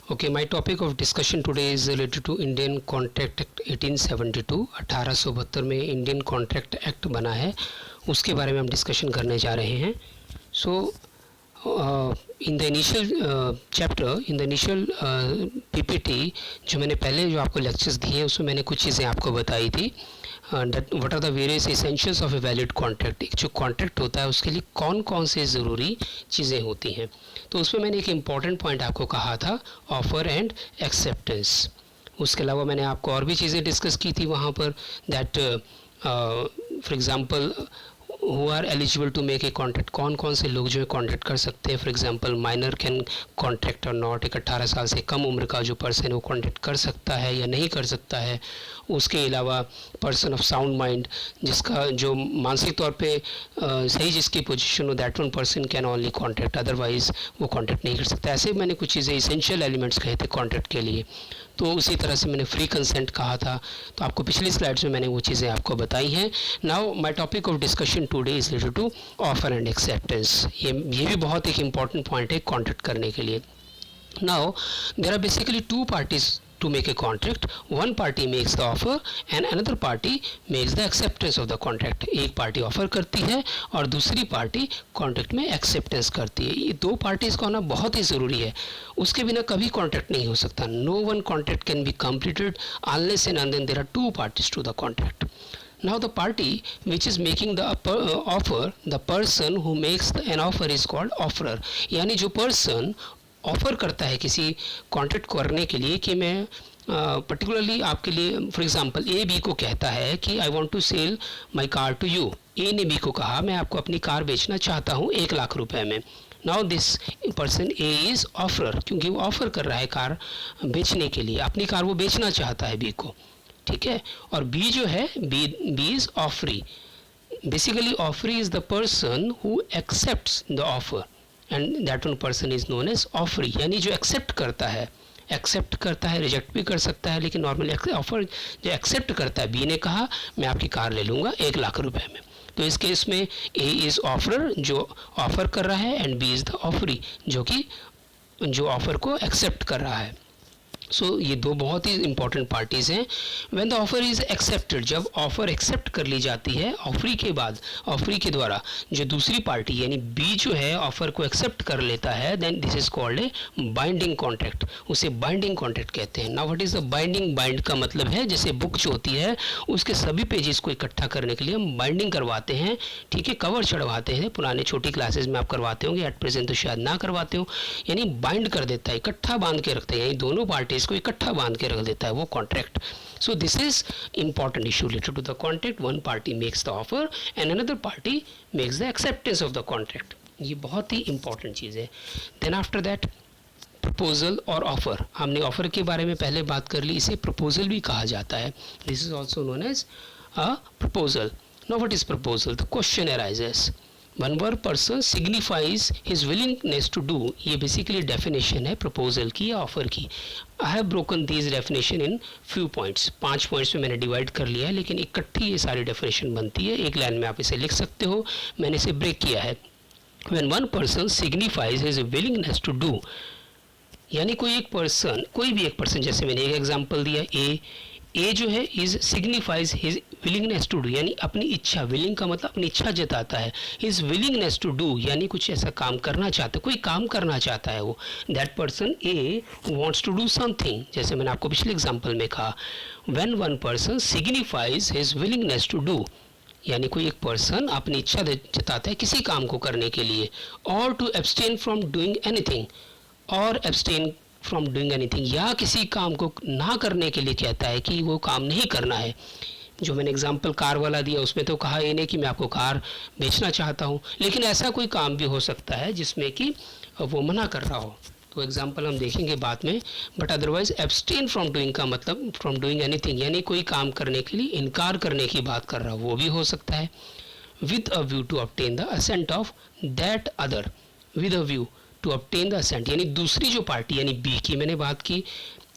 Okay, my topic of discussion today is related to Indian Contract Act 1872। 1872 में Indian contract act बना है, उसके बारे में हम डिस्कशन करने जा रहे हैं। So in the initial chapter, in the initial PPT जो मैंने पहले जो आपको लेक्चर्स दिए उसमें मैंने कुछ चीज़ें आपको बताई थी। What are the various essentials of a valid contract. एक जो कॉन्ट्रैक्ट होता है उसके लिए कौन कौन से ज़रूरी चीज़ें होती हैं। तो उसमें मैंने एक इम्पॉर्टेंट पॉइंट आपको कहा था, ऑफ़र एंड एक्सेप्टेंस। उसके अलावा मैंने आपको और भी चीज़ें डिस्कस की थी वहाँ पर, that for example who are eligible to make a contract, कौन कौन से लोग जो है कॉन्ट्रैक्ट कर सकते हैं। For example minor can contract और नॉट, एक 18 साल से कम उम्र का जो पर्सन है वो कॉन्ट्रैक्ट कर सकता है या नहीं कर सकता है। उसके अलावा पर्सन ऑफ साउंड माइंड, जिसका जो मानसिक तौर पे सही जिसकी पोजीशन हो, that one person can only contract, otherwise वो कॉन्ट्रैक्ट नहीं कर सकता। ऐसे मैंने कुछ चीज़ें इसेंशियल एलिमेंट्स कहे थे कॉन्ट्रैक्ट के लिए। तो उसी तरह से मैंने फ्री कंसेंट कहा था, तो आपको पिछली स्लाइड्स में मैंने वो चीज़ें आपको बताई हैं। Now my topic of discussion today is related to offer and acceptance. ये भी बहुत एक इंपॉर्टेंट पॉइंट है कॉन्ट्रैक्ट करने के लिए। Now there are basically two parties to make a contract. One party makes the offer and another party makes the acceptance of the contract. एक party offer करती है और दूसरी पार्टी कॉन्ट्रैक्ट में एक्सेप्टेंस करती है। ये दो पार्टीज का होना बहुत ही ज़रूरी है, उसके बिना कभी कॉन्ट्रैक्ट नहीं हो सकता। No one contract can be completed unless and until there are two parties to the contract. Now the party which is making the offer, the person who makes an offer is called offerer। यानी जो person offer करता है किसी contract करने के लिए कि मैं पर्टिकुलरली आपके लिए, फॉर एग्जांपल ए बी को कहता है कि I want to sell my car to you. A ने बी को कहा मैं आपको अपनी कार बेचना चाहता हूँ 1 लाख रुपए में। Now this person A is offeror, क्योंकि वो ऑफ़र कर रहा है कार बेचने के लिए, अपनी कार वो बेचना चाहता है बी को, ठीक है। और बी जो है B is offeree. Basically offeree is the person who accepts the offer and that one person is known as offeree. यानी जो एक्सेप्ट करता है, रिजेक्ट भी कर सकता है, लेकिन नॉर्मली ऑफर जो एक्सेप्ट करता है, बी ने कहा मैं आपकी कार ले लूँगा 1 लाख रुपए में, तो इस केस में ए इज़ ऑफरर जो ऑफ़र कर रहा है and B is the offeree जो ऑफ़र को एक्सेप्ट कर रहा है। सो ये दो बहुत ही इंपॉर्टेंट पार्टीज़ हैं। When the offer is accepted, जब ऑफ़र एक्सेप्ट कर ली जाती है ऑफरी के बाद, ऑफरी के द्वारा जो दूसरी पार्टी यानी बी जो है ऑफ़र को एक्सेप्ट कर लेता है, then this is called a binding contract. उसे बाइंडिंग कॉन्ट्रैक्ट कहते हैं। Now what is the binding? Bind का मतलब है जैसे बुक जो होती है उसके सभी पेजेस को इकट्ठा करने के लिए हम बाइंडिंग करवाते हैं, ठीक है, कवर चढ़वाते हैं। पुराने छोटी क्लासेज में आप करवाते होंगे, एट प्रेजेंट तो शायद ना करवाते हो। यानी बाइंड कर देता है, इकट्ठा बांध के रखता है, यानी दोनों पार्टी इसको इकट्ठा बांध के रख देता है वो contract. So this is important issue related to the contract. One party makes the offer and another party makes the acceptance of the contract. ये बहुत ही इंपॉर्टेंट चीज़ है। देन आफ्टर दैट प्रपोजल और ऑफर। हमने ऑफर के बारे में पहले बात कर ली, इसे प्रपोजल भी कहा जाता है। This is also known as a proposal. Now what is proposal? The question arises one were person signifies his willingness to do. ये बेसिकली डेफिनेशन है प्रपोजल की या ऑफर की। I have broken these definition in few points. 5 points में मैंने divide कर लिया है, लेकिन इकट्ठी ये सारी डेफिनेशन बनती है। एक लाइन में आप इसे लिख सकते हो, मैंने इसे ब्रेक किया है। When one person signifies his willingness to do, यानी कोई एक पर्सन, कोई भी एक पर्सन, जैसे मैंने एक एग्जांपल दिया ए जो है is signifies his willingness to do, यानी अपनी इच्छा, विलिंग का मतलब अपनी इच्छा जताता है। हिज विलिंगनेस टू डू यानी कुछ ऐसा काम करना चाहता है, कोई काम करना चाहता है वो। That person A wants to do something, जैसे मैंने आपको पिछले एग्जांपल में कहा, when one person signifies his willingness to do, यानी कोई एक पर्सन अपनी इच्छा जताता है किसी काम को करने के लिए। और to abstain from doing anything, और एब्सटेन फ्रॉम डूइंग एनीथिंग, या किसी काम को ना करने के लिए कहता है कि वो काम नहीं करना है। जो मैंने एग्जांपल कार वाला दिया उसमें तो कहा ये नहीं कि मैं आपको कार बेचना चाहता हूँ, लेकिन ऐसा कोई काम भी हो सकता है जिसमें कि वो मना कर रहा हो, तो एग्जांपल हम देखेंगे बाद में। But otherwise abstain from doing का मतलब फ्रॉम डूइंग एनीथिंग, यानी कोई काम करने के लिए इनकार करने की बात कर रहा हो, वो भी हो सकता है। With a view to obtain the assent of that other, with a view to obtain the assent, यानी दूसरी जो पार्टी यानी बी की मैंने बात की,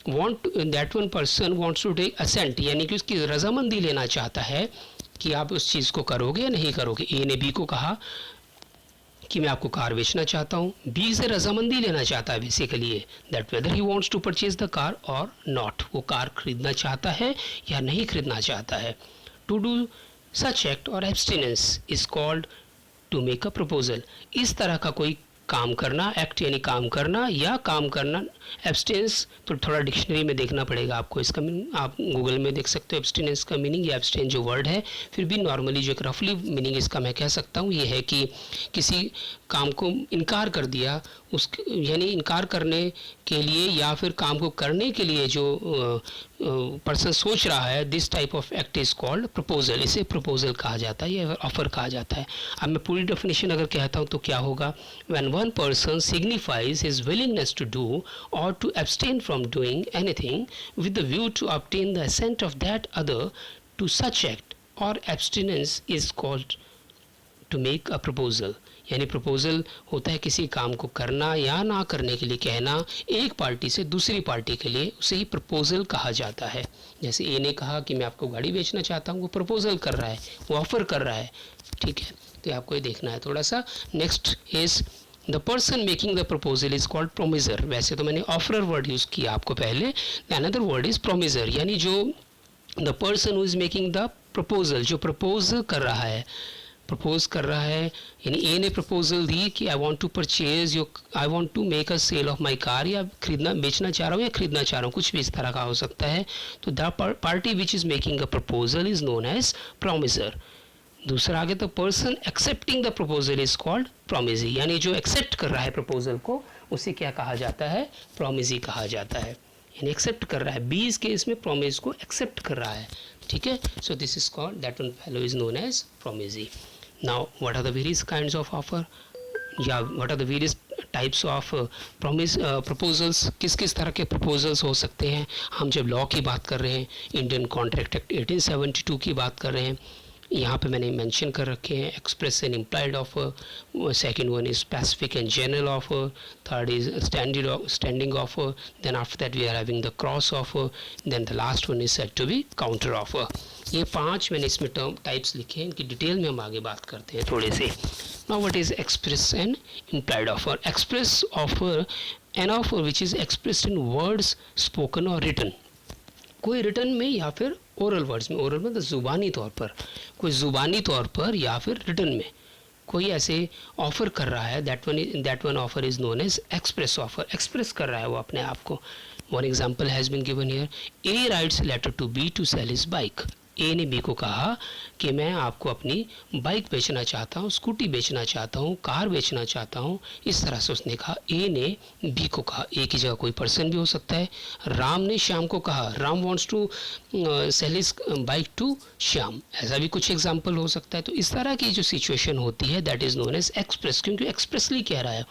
want that one person wants to take assent, यानी कि उसकी रजामंदी लेना चाहता है कि आप उस चीज़ को करोगे या नहीं करोगे। ए ने बी को कहा कि मैं आपको कार बेचना चाहता हूँ, बी से रजामंदी लेना चाहता है बेसिकली ये, that whether he wants to purchase the car और नॉट, वो कार खरीदना चाहता है या नहीं खरीदना चाहता है। टू डू सच एक्ट और abstinence is called to make a proposal, इस तरह का कोई काम करना, एक्ट यानी काम करना या काम करना, एब्सटेंस तो थोड़ा डिक्शनरी में देखना पड़ेगा आपको, इसका मीनिंग आप गूगल में देख सकते हो एब्सटेंस का मीनिंग या एब्सटेन जो वर्ड है, फिर भी नॉर्मली जो एक रफली मीनिंग इसका मैं कह सकता हूँ ये है कि किसी काम को इनकार कर दिया, उस यानी इनकार करने के लिए या फिर काम को करने के लिए जो पर्सन सोच रहा है, this type of act is called proposal, इसे प्रपोजल कहा जाता है या ऑफर कहा जाता है। अब मैं पूरी डेफिनेशन अगर कहता हूँ तो क्या होगा, when one person signifies his willingness to do और to abstain from doing anything with the view to obtain the assent of that other to such act और abstinence is called to make a proposal, यानी proposal होता है किसी काम को करना या ना करने के लिए कहना एक पार्टी से दूसरी पार्टी के लिए, उसे ही प्रपोजल कहा जाता है। जैसे ए ने कहा कि मैं आपको गाड़ी बेचना चाहता हूँ, वो प्रपोजल कर रहा है, वो ऑफर कर रहा है, ठीक है, तो आपको ये देखना है थोड़ा सा। Next is the person making the proposal is called promiser, वैसे तो मैंने ऑफरर वर्ड यूज़ किया आपको पहले, अनदर वर्ड इज प्रोमिजर, यानी जो the person who is making the proposal, जो प्रपोज कर रहा है, प्रपोज कर रहा है, यानी ए ने प्रपोजल दी कि I want to purchase your, I want to make a sale of my car, या खरीदना बेचना चाह रहा हूँ या खरीदना चाह रहा हूँ, कुछ भी इस तरह का हो सकता है, तो the party which is making a proposal is known as promisor. दूसरा आगे तो person accepting the proposal is called promisee, यानी जो एक्सेप्ट कर रहा है प्रपोजल को उसे क्या कहा जाता है, प्रोमिजी कहा जाता है, यानी एक्सेप्ट कर रहा है, बी इस केस में प्रोमिज को एक्सेप्ट कर रहा है, ठीक है। So this is called, that one fellow is known as promisee. Now, what are the various kinds of offer? या what are the various types of proposals? किस किस तरह के proposals हो सकते हैं? हम जब लॉ की बात कर रहे हैं, इंडियन कॉन्ट्रैक्ट एक्ट 1872 की बात कर रहे हैं, यहाँ पे मैंने मेंशन कर रखे हैं express and implied offer, second one is specific and general offer, third is standing offer, then after that we are having the cross offer, then the last one is said to be counter offer. ये 5 मैंने इसमें term types लिखे हैं, इनकी detail में हम आगे बात करते हैं थोड़े से। Now what is express and implied offer? Express offer an offer which is expressed in words spoken और रिटन, कोई रिटन में या फिर ओरल वर्ड्स में, ओरल मतलब ज़ुबानी तौर पर, कोई ज़ुबानी तौर पर या फिर रिटन में कोई ऐसे ऑफ़र कर रहा है, that one offer is known as express offer, express कर रहा है वो अपने आप को। One example has been given here, A writes letter to B to sell his bike, A ने बी को कहा कि मैं आपको अपनी बाइक बेचना चाहता हूँ, स्कूटी बेचना चाहता हूँ, कार बेचना चाहता हूँ, इस तरह से उसने कहा, ए ने बी को कहा। ए की जगह कोई पर्सन भी हो सकता है, राम ने श्याम को कहा, Ram wants to sell his bike to Shyam, ऐसा भी कुछ एग्जांपल हो सकता है। तो इस तरह की जो सिचुएशन होती है that is known as express, क्योंकि एक्सप्रेसली कह रहा है,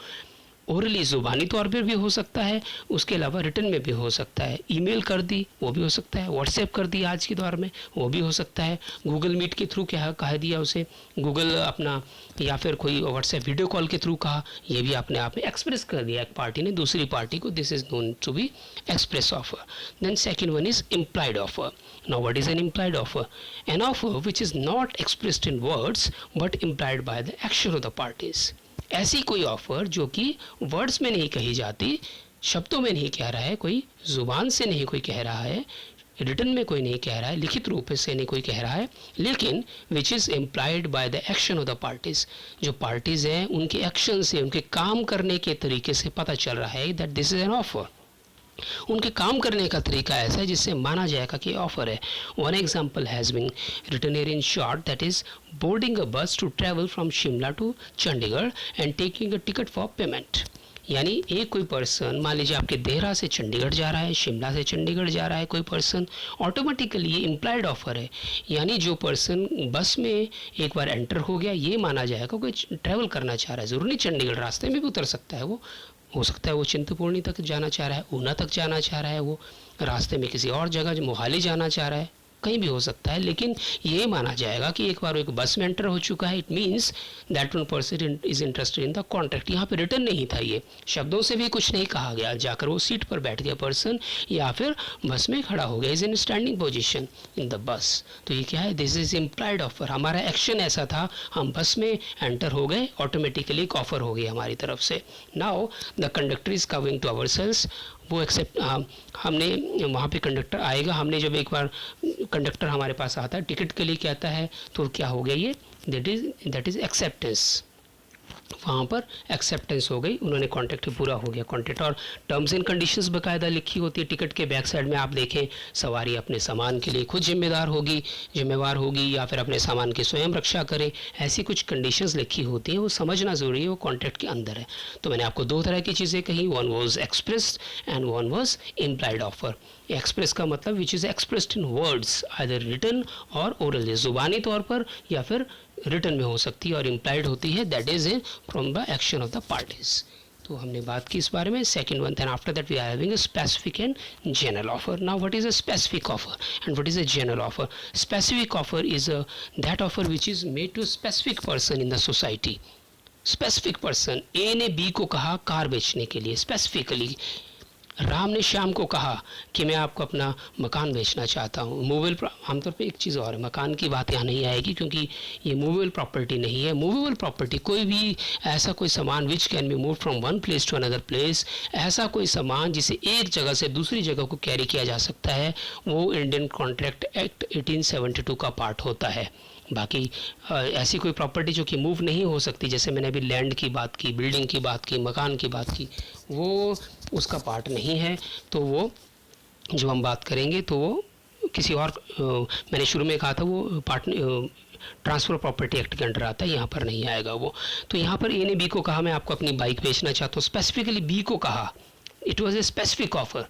ओरली ज़ुबानी तौर पर भी हो सकता है, उसके अलावा रिटन में भी हो सकता है, ईमेल कर दी वो भी हो सकता है, व्हाट्सएप कर दी आज के दौर में वो भी हो सकता है, गूगल मीट के थ्रू क्या कह दिया उसे, गूगल अपना, या फिर कोई व्हाट्सएप वीडियो कॉल के थ्रू कहा, ये भी अपने आप में एक्सप्रेस कर दिया एक पार्टी ने दूसरी पार्टी को, this is known to be express offer. Then second one is implied offer. Now what is an implied offer? An offer which is not expressed in words but implied by the action of the parties, ऐसी कोई offer जो कि words में नहीं कही जाती, शब्दों में नहीं कह रहा है, कोई ज़ुबान से नहीं कोई कह रहा है, रिटन में कोई नहीं कह रहा है, लिखित रूप से नहीं कोई कह रहा है, लेकिन which is implied bye the action of the parties, जो पार्टीज़ हैं उनके एक्शन से, उनके काम करने के तरीके से पता चल रहा है that this is an offer. उनके काम करने का तरीका ऐसा है जिससे माना जाएगा कि ऑफर है। One example has been written here in short, that is boarding a bus to travel from Shimla to Chandigarh and taking a ticket for payment. यानी एक कोई पर्सन, मान लीजिए आपके देहरा से चंडीगढ़ जा रहा है, शिमला से चंडीगढ़ जा रहा है कोई पर्सन, ऑटोमेटिकली ये इम्प्लाइड ऑफर है, यानी जो पर्सन बस में एक बार एंटर हो गया ये माना जाएगा कोई ट्रैवल करना चाह रहा है, ज़रूर नहीं चंडीगढ़, रास्ते में भी उतर सकता है, वो हो सकता है वो चिंतपूर्णी तक जाना चाह रहा है, ऊना तक जाना चाह रहा है, वो रास्ते में किसी और जगह मोहाली जाना चाह रहा है, कहीं भी हो सकता है, लेकिन ये माना जाएगा कि एक बार एक बस में एंटर हो चुका है, it means that one person is interested in the contract. यहाँ पे रिटर्न नहीं था, ये शब्दों से भी कुछ नहीं कहा गया, जाकर वो सीट पर बैठ गया पर्सन या फिर बस में खड़ा हो गया, is in standing position in the bus. तो ये क्या है, दिस इज इम्प्लाइड ऑफर। हमारा एक्शन ऐसा था, हम बस में एंटर हो गए, ऑटोमेटिकली एक ऑफर हो गया हमारी तरफ से। Now the conductor is coming to our sales, वो एक्सेप्ट हमने वहाँ पे कंडक्टर आएगा, हमने जब एक बार कंडक्टर हमारे पास आता है टिकट के लिए कहता है, तो क्या हो गया ये, दैट इज़ एक्सेप्टेंस। वहाँ पर एक्सेप्टेंस हो गई, उन्होंने कॉन्ट्रैक्ट पूरा हो गया कॉन्ट्रैक्ट। और टर्म्स एंड कंडीशंस बाकायदा लिखी होती है टिकट के बैक साइड में, आप देखें, सवारी अपने सामान के लिए खुद जिम्मेवार होगी या फिर अपने सामान की स्वयं रक्षा करे, ऐसी कुछ कंडीशंस लिखी होती हैं, वो समझना ज़रूरी है, वो कॉन्ट्रैक्ट के अंदर है। तो मैंने आपको दो तरह की चीज़ें कही, one was expressed and one was implied offer. Express का मतलब which is expressed in words, either written or oral, ज़ुबानी तौर पर या फिर रिटर्न में हो सकती है, और इम्प्लाइड होती है that is from the action of the parties. तो हमने बात की इस बारे में। Second one, then after that we are having a specific and general offer. Now what is a specific offer and what is a general offer? Specific offer is that offer which is made to specific person in the society. Specific person, A ने B को कहा car बेचने के लिए, specifically Ram ने श्याम को कहा कि मैं आपको अपना मकान बेचना चाहता हूँ। मूवेबल, आमतौर पे एक चीज़ और है, मकान की बात यहाँ नहीं आएगी क्योंकि ये मूवेबल प्रॉपर्टी नहीं है। मूवेबल प्रॉपर्टी कोई भी ऐसा कोई सामान which can be move from one place to another place, ऐसा कोई सामान जिसे एक जगह से दूसरी जगह को कैरी किया जा सकता है, वो इंडियन कॉन्ट्रैक्ट एक्ट 1872 का पार्ट होता है। बाकी ऐसी कोई प्रॉपर्टी जो कि मूव नहीं हो सकती, जैसे मैंने अभी लैंड की बात की, बिल्डिंग की बात की, मकान की बात की, वो उसका पार्ट नहीं है। तो वो जो हम बात करेंगे तो वो किसी और, मैंने शुरू में कहा था वो पार्ट ट्रांसफ़र प्रॉपर्टी एक्ट के अंडर आता है, यहाँ पर नहीं आएगा वो। तो यहाँ पर ए ने बी को कहा मैं आपको अपनी बाइक बेचना चाहता हूँ, स्पेसिफिकली बी को कहा, it was a specific offer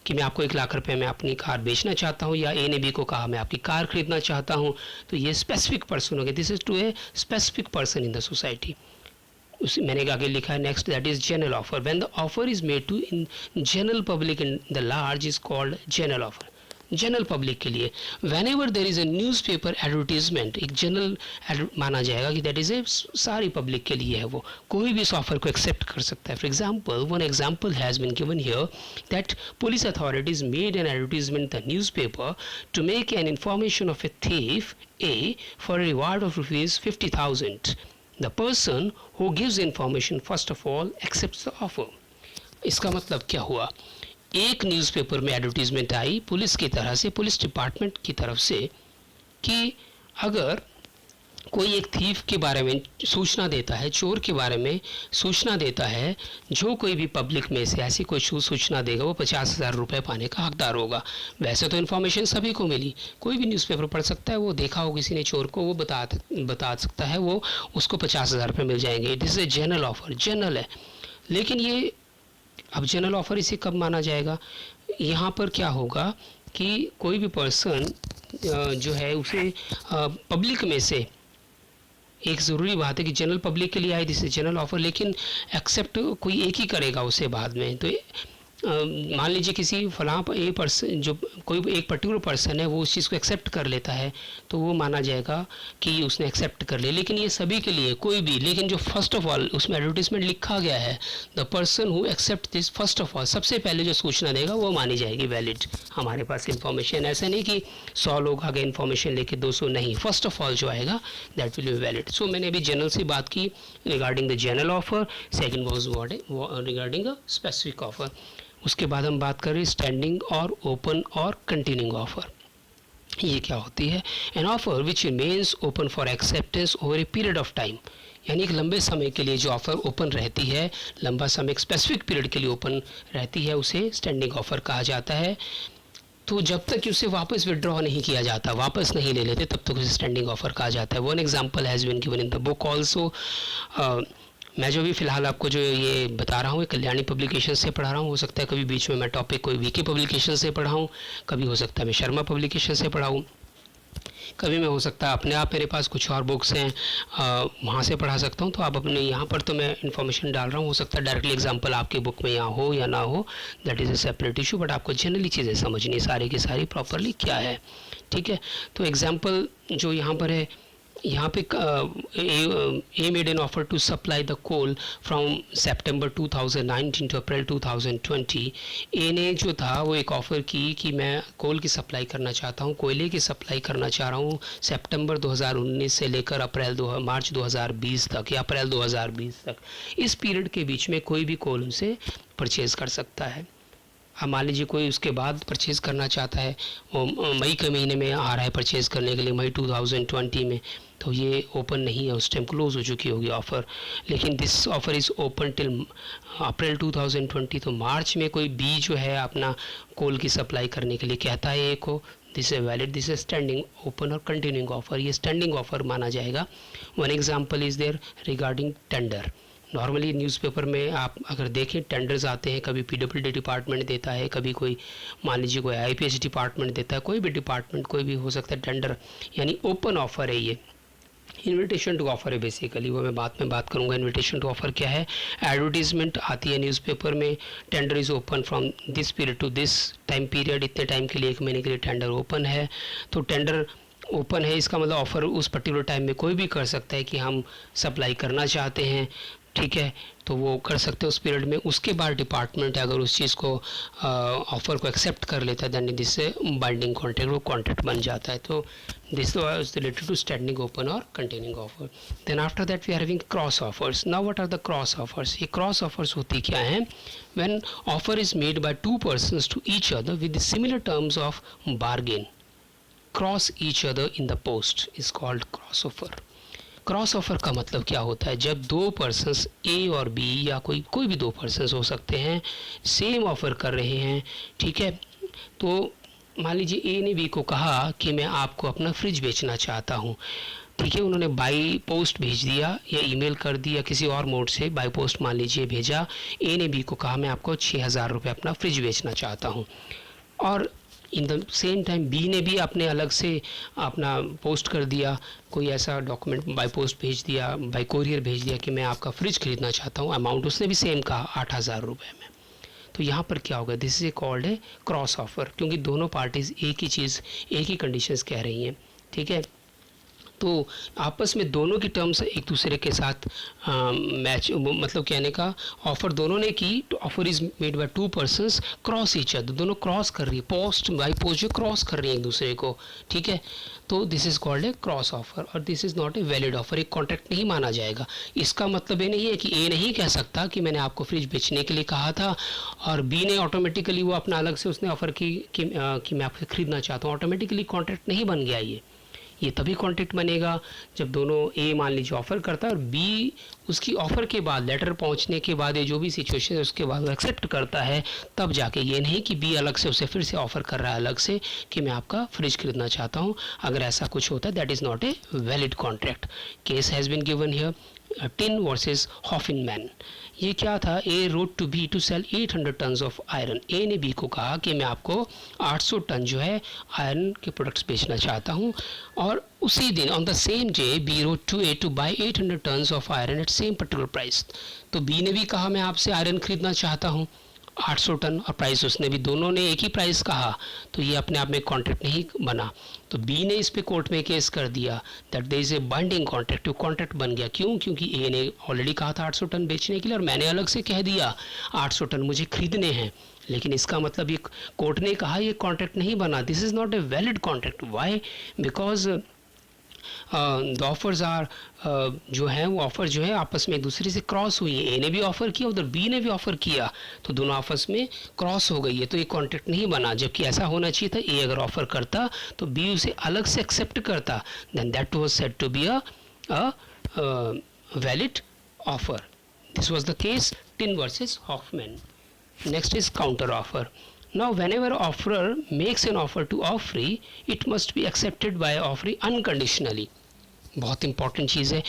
कि मैं आपको 1 लाख रुपए में अपनी कार बेचना चाहता हूँ, या ए ने बी को कहा मैं आपकी कार खरीदना चाहता हूँ। तो ये स्पेसिफिक पर्सन हो गया, this is to a specific person in the society. उस मैंने आगे लिखा है next, that is general offer. When the offer is made to in general public in the large is called general offer. General public के लिए whenever there is a newspaper advertisement, एक general माना जाएगा कि that is a सारी public के लिए है, वो कोई भी इस ऑफर को एक्सेप्ट कर सकता है। For example, one example has been given here that police authorities made an advertisement the newspaper to make an information of a thief a for a reward of rupees 50,000. The person who gives information first of all accepts the offer. इसका मतलब क्या हुआ, एक newspaper में advertisement आई police की तरह से, police department की तरफ से, कि अगर कोई एक थीफ के बारे में सूचना देता है, चोर के बारे में सूचना देता है, जो कोई भी पब्लिक में से ऐसी कोई सूचना देगा वो 50,000 रुपये पाने का हकदार होगा। वैसे तो इन्फॉर्मेशन सभी को मिली, कोई भी न्यूज़पेपर पढ़ सकता है, वो देखा हो किसी ने चोर को, वो बता सकता है, वो उसको 50,000 रुपये मिल जाएंगे। It is a general offer, general है। लेकिन ये अब जनरल ऑफर इसे कब माना जाएगा, यहाँ पर क्या होगा कि कोई भी पर्सन जो है उसे पब्लिक में से, एक ज़रूरी बात है कि जनरल पब्लिक के लिए आए दिस जनरल ऑफर, लेकिन एक्सेप्ट कोई एक ही करेगा उसे बाद में। तो मान लीजिए किसी फलां ए पर्सन, जो कोई एक पर्टिकुलर पर्सन है, वो उस चीज़ को एक्सेप्ट कर लेता है, तो वो माना जाएगा कि उसने एक्सेप्ट कर लिया। लेकिन ये सभी के लिए कोई भी, लेकिन जो फर्स्ट ऑफ ऑल उसमें एडवर्टीजमेंट लिखा गया है, the person who accept this first of all, सबसे पहले जो सूचना देगा वो मानी जाएगी वैलिड। हमारे पास इन्फॉर्मेशन ऐसा नहीं कि 100 लोग आगे इन्फॉर्मेशन लेके 200 नहीं, फर्स्ट ऑफ ऑल जो आएगा दैट विल बी वैलिड। सो मैंने अभी जनरल से बात की regarding the general offer, second was regarding a specific offer. उसके बाद हम बात करें स्टैंडिंग और ओपन और कंटिन्यूइंग ऑफर। ये क्या होती है, N offer which remains open for acceptance over a period of time, यानी एक लंबे समय के लिए जो ऑफ़र ओपन रहती है, लंबा समय एक स्पेसिफिक पीरियड के लिए ओपन रहती है, उसे स्टैंडिंग ऑफर कहा जाता है। तो जब तक उसे वापस विड्रॉ नहीं किया जाता, वापस नहीं ले लेते, तब तक उसे स्टैंडिंग ऑफर कहा जाता है। One example has been given in the book also. मैं जो भी फ़िलहाल आपको जो ये बता रहा हूँ कल्याणी पब्लिकेशन से पढ़ा रहा हूँ, हो सकता है कभी बीच में मैं टॉपिक कोई वीके पब्लिकेशन से पढ़ाऊँ, कभी हो सकता है मैं शर्मा पब्लिकेशन से पढ़ाऊँ। कभी मैं हो सकता है अपने आप मेरे पास कुछ और बुक्स हैं वहाँ से पढ़ा सकता हूँ, तो आप अपने यहाँ पर तो मैं इन्फॉर्मेशन डाल रहा हूँ, हो सकता है डायरेक्टली एग्जांपल आपके बुक में यहाँ हो या ना हो, that is a separate issue, but आपको जनरली चीज़ें समझनी सारी की सारी प्रॉपरली क्या है, ठीक है। तो एग्जाम्पल जो यहाँ पर है, यहाँ पे A made an offer to supply the coal from September 2019 to April 2020। A ने जो था वो एक ऑफ़र की कि मैं कोल की सप्लाई करना चाहता हूँ, कोयले की सप्लाई करना चाह रहा हूँ सितंबर 2019 से लेकर मार्च 2020 तक या अप्रैल 2020 तक। इस पीरियड के बीच में कोई भी कोल उनसे परचेज़ कर सकता है। अब मान लीजिए कोई उसके बाद परचेज़ करना चाहता है, वो मई के महीने में आ रहा है परचेज़ करने के लिए, मई 2020 में, तो ये ओपन नहीं है, उस टाइम क्लोज़ हो चुकी होगी ऑफ़र। लेकिन this offer is open till April 2020, तो मार्च में कोई बी जो है अपना कोल की सप्लाई करने के लिए कहता है ए को, this is valid, this is standing open और कंटिन्यूइंग ऑफ़र, ये स्टैंडिंग ऑफ़र माना जाएगा। One example is there regarding tender. Normally newspaper में आप अगर देखें टेंडर्स आते हैं, कभी पीडब्ल्यूडी डिपार्टमेंट देता है, कभी कोई मान लीजिए कोई आईपीएच डिपार्टमेंट देता है, कोई भी डिपार्टमेंट कोई भी हो सकता है टेंडर, यानी ओपन ऑफ़र है ये। इनविटेशन टू ऑफ़र है बेसिकली, वो मैं बाद में बात करूंगा। इनविटेशन टू ऑफ़र क्या है? एडवर्टीजमेंट आती है न्यूज़पेपर में, tender is open from this period to this time period, इतने टाइम के लिए, 1 महीने के लिए टेंडर ओपन है। तो टेंडर ओपन है, इसका मतलब ऑफ़र उस पर्टिकुलर टाइम में कोई भी कर सकता है कि हम सप्लाई करना चाहते हैं, ठीक है, तो वो कर सकते हैं उस पीरियड में। उसके बाद डिपार्टमेंट अगर उस चीज़ को ऑफ़र को एक्सेप्ट कर लेता है, दैन दिस से बाइंडिंग कॉन्ट्रैक्ट, वो कॉन्ट्रैक्ट बन जाता है। तो this is related to standing open और continuing offer. Then after that we are having cross offers. Now what are the cross offers? ये क्रॉस ऑफर्स होती क्या हैं? When offer is made by two persons to each other with similar terms of bargain cross each other in the post is called cross offer. Cross offer का मतलब क्या होता है? जब दो पर्सन्स ए और बी या कोई भी दो पर्सन्स हो सकते हैं, सेम ऑफ़र कर रहे हैं, ठीक है। तो मान लीजिए ए ने बी को कहा कि मैं आपको अपना फ्रिज बेचना चाहता हूँ, ठीक है। उन्होंने बाई पोस्ट भेज दिया या ईमेल कर दिया, किसी और मोड से बाई पोस्ट मान लीजिए भेजा। ए ने बी को कहा मैं आपको 6,000 रुपये अपना फ्रिज बेचना चाहता हूँ, और in the same time B ने भी अपने अलग से अपना पोस्ट कर दिया, कोई ऐसा डॉक्यूमेंट बाय पोस्ट भेज दिया, बाय कोरियर भेज दिया कि मैं आपका फ्रिज खरीदना चाहता हूँ। अमाउंट उसने भी सेम कहा 8,000 रुपये में। तो यहाँ पर क्या होगा? दिस इज कॉल्ड है क्रॉस ऑफर, क्योंकि दोनों पार्टीज एक ही चीज़, एक ही कंडीशंस कह रही हैं, ठीक है। तो आपस में दोनों की टर्म्स एक दूसरे के साथ मैच, मतलब कहने का ऑफ़र दोनों ने की। तो offer is made by two persons cross each other, दोनों क्रॉस कर रही है, पोस्ट बाय पोस्ट जो क्रॉस कर रही है एक दूसरे को, ठीक है। तो this is called a cross offer, और this is not a valid offer, एक कॉन्ट्रैक्ट नहीं माना जाएगा। इसका मतलब ये नहीं है कि ए नहीं कह सकता कि मैंने आपको फ्रिज बेचने के लिए कहा था, और बी ने ऑटोमेटिकली वो अपना अलग से उसने ऑफ़र की कि मैं आपसे ख़रीदना चाहता हूँ। ऑटोमेटिकली कॉन्ट्रैक्ट नहीं बन गया ये तभी कॉन्ट्रैक्ट बनेगा जब दोनों, ए मान लीजिए ऑफ़र करता है और बी उसकी ऑफ़र के बाद, लेटर पहुंचने के बाद, ये जो भी सिचुएशन है उसके बाद वो एक्सेप्ट करता है, तब जाके, ये नहीं कि बी अलग से उसे फिर से ऑफ़र कर रहा है अलग से कि मैं आपका फ्रिज खरीदना चाहता हूँ। अगर ऐसा कुछ होता है that is not a valid contract. Case has been given here, Tinn versus Hoffman. ये क्या था? A wrote to B to sell 800 tons of iron. A ने बी को कहा कि मैं आपको 800 टन जो है आयरन के प्रोडक्ट्स बेचना चाहता हूँ, और उसी दिन on the same day B wrote to A to buy 800 tons of iron at same particular price. तो बी ने भी कहा मैं आपसे आयरन खरीदना चाहता हूँ 800 टन, और प्राइस उसने भी, दोनों ने एक ही प्राइस कहा, तो ये अपने आप में कॉन्ट्रैक्ट नहीं बना। तो बी ने इस पे कोर्ट में केस कर दिया that there is a binding contract, contract बन गया। क्यों? क्योंकि ए ने ऑलरेडी कहा था 800 टन बेचने के लिए, और मैंने अलग से कह दिया 800 टन मुझे खरीदने हैं, लेकिन इसका मतलब ये कोर्ट ने कहा ये कॉन्ट्रैक्ट नहीं बना, this is not a valid contract. Why? Because the offers are जो है वो ऑफ़र जो है आपस में एक दूसरे से क्रॉस हुई है। ए ने भी ऑफ़र किया, उधर बी ने भी ऑफ़र किया, तो दोनों आपस में क्रॉस हो गई है, तो ये कॉन्ट्रैक्ट नहीं बना। जबकि ऐसा होना चाहिए था, ए अगर ऑफ़र करता तो बी उसे अलग से एक्सेप्ट करता, then that was said to be a valid offer. This was the case Tinn versus Hoffman. Next is counter offer. Now whenever offerer makes an offer to offeree, it must be accepted by offeree unconditionally. बहुत important चीज़ है।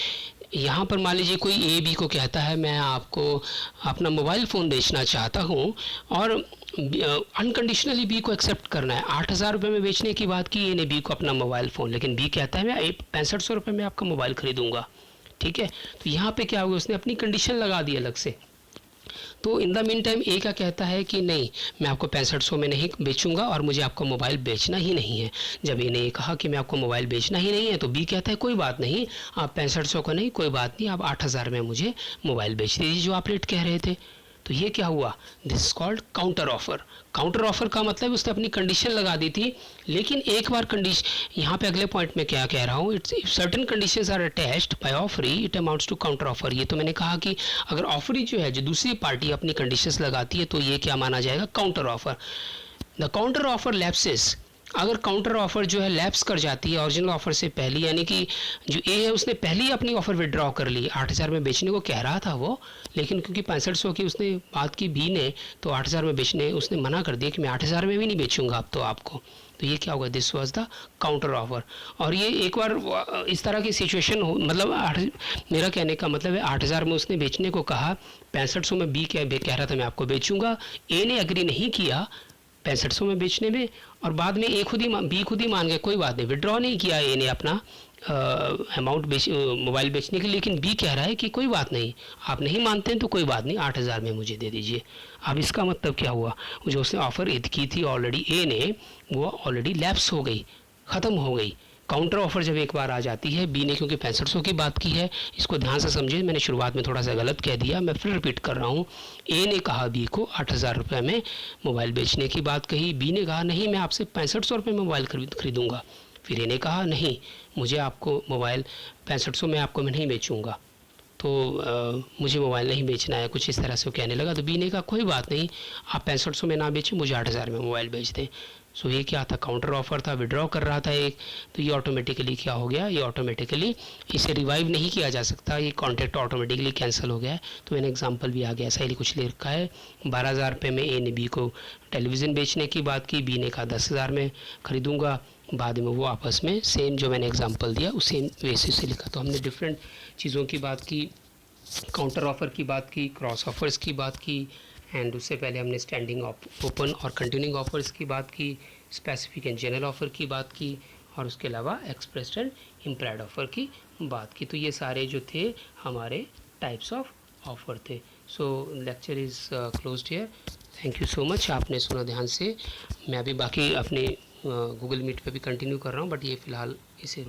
यहाँ पर मान लीजिए कोई A B को कहता है मैं आपको अपना मोबाइल फ़ोन बेचना चाहता हूँ और अनकंडीशनली बी को एक्सेप्ट करना है। 8,000 रुपये में बेचने की बात की ए ने बी को अपना मोबाइल फ़ोन, लेकिन बी कहता है मैं 6500 रुपये में आपका मोबाइल ख़रीदूँगा। ठीक है, तो यहाँ पे क्या हुआ, उसने अपनी कंडीशन लगा दी अलग से। तो इन द मीन टाइम ए का कहता है कि नहीं, मैं आपको 6500 में नहीं बेचूंगा और मुझे आपका मोबाइल बेचना ही नहीं है। जब ए ने कहा कि मैं आपको मोबाइल बेचना ही नहीं है, तो बी कहता है कोई बात नहीं, आप 6500 का नहीं, कोई बात नहीं, आप 8,000 में मुझे मोबाइल बेच दीजिए जो आप रेट कह रहे थे। तो ये क्या हुआ, this is called counter offer. Counter offer का मतलब उसने अपनी कंडीशन लगा दी थी, लेकिन एक बार कंडीशन, यहाँ पे अगले पॉइंट में क्या कह रहा हूँ, it's certain conditions are attached by offeree it amounts to counter offer. ये तो मैंने कहा कि अगर ऑफरी जो है, जो दूसरी पार्टी अपनी कंडीशंस लगाती है, तो ये क्या माना जाएगा, counter offer. The counter offer lapses, अगर काउंटर ऑफर जो है लैप्स कर जाती है ओरिजिनल ऑफर से पहले, यानी कि जो ए है उसने पहले ही अपनी ऑफर विड्रॉ कर ली, 8,000 में बेचने को कह रहा था वो, लेकिन क्योंकि 6500 की उसने बात की बी ने, तो 8,000 में बेचने उसने मना कर दिया कि मैं 8,000 में भी नहीं बेचूंगा अब तो आपको। तो ये क्या होगा, this was the counter offer. और ये एक बार इस तरह की सिचुएशन हो, मतलब मेरा कहने का मतलब है 8,000 में उसने बेचने को कहा, 6500 में बी कह रहा था मैं आपको बेचूंगा, ए ने एग्री नहीं किया 6500 में बेचने में, और बाद में बी खुद ही मान गए, कोई बात नहीं, विड्रॉ नहीं किया ए ने अपना अमाउंट मोबाइल बेचने के लिए, लेकिन बी कह रहा है कि कोई बात नहीं, आप नहीं मानते हैं तो कोई बात नहीं, 8,000 में मुझे दे दीजिए। अब इसका मतलब क्या हुआ, जो उसने ऑफ़र ईद की थी ऑलरेडी ए ने, वो ऑलरेडी लैप्स हो गई, ख़त्म हो गई। काउंटर ऑफर जब एक बार आ जाती है, बी ने क्योंकि 6500 की बात की है, इसको ध्यान से समझिए, मैंने शुरुआत में थोड़ा सा गलत कह दिया, मैं फिर रिपीट कर रहा हूँ। ए ने कहा बी को 8,000 रुपये में मोबाइल बेचने की बात कही, बी ने कहा नहीं, मैं आपसे 6500 रुपये में मोबाइल खरीदूँगा। फिर ए ने कहा नहीं, मुझे आपको मोबाइल 6500 में आपको मैं नहीं बेचूँगा, तो मुझे मोबाइल नहीं बेचना है, कुछ इस तरह से वो कहने लगा। तो बी ने कहा कोई बात नहीं, आप 6500 में ना बेचें, मुझे 8,000 में मोबाइल बेच दें। सो ये क्या था, काउंटर ऑफर था, विड्रॉ कर रहा था एक, तो ये ऑटोमेटिकली क्या हो गया, ये ऑटोमेटिकली इसे रिवाइव नहीं किया जा सकता, ये कॉन्ट्रैक्ट ऑटोमेटिकली कैंसिल हो गया है। तो मैंने एग्जांपल भी आ गया, ऐसा ही कुछ ले रखा है। 12,000 रुपये में ए ने बी को टेलीविज़न बेचने की बात की, बी ने कहा 10,000 में ख़रीदूँगा, बाद में वो आपस में सेम जो मैंने एग्जाम्पल दिया उस सेम बेसिस से लिखा। तो हमने डिफरेंट चीज़ों की बात की, काउंटर ऑफ़र की बात की, क्रॉस ऑफर्स की बात की, एंड उससे पहले हमने स्टैंडिंग ओपन और कंटिन्यूइंग ऑफर्स की बात की, स्पेसिफिक एंड जनरल ऑफ़र की बात की, और उसके अलावा एक्सप्रेस्ड एंड इम्प्लाइड ऑफ़र की बात की। तो ये सारे जो थे हमारे टाइप्स ऑफ ऑफ़र थे। सो lecture is closed here. Thank you so much, आपने सुना ध्यान से। मैं अभी बाकी अपने गूगल मीट पे भी कंटिन्यू कर रहा हूँ, बट ये फ़िलहाल इसे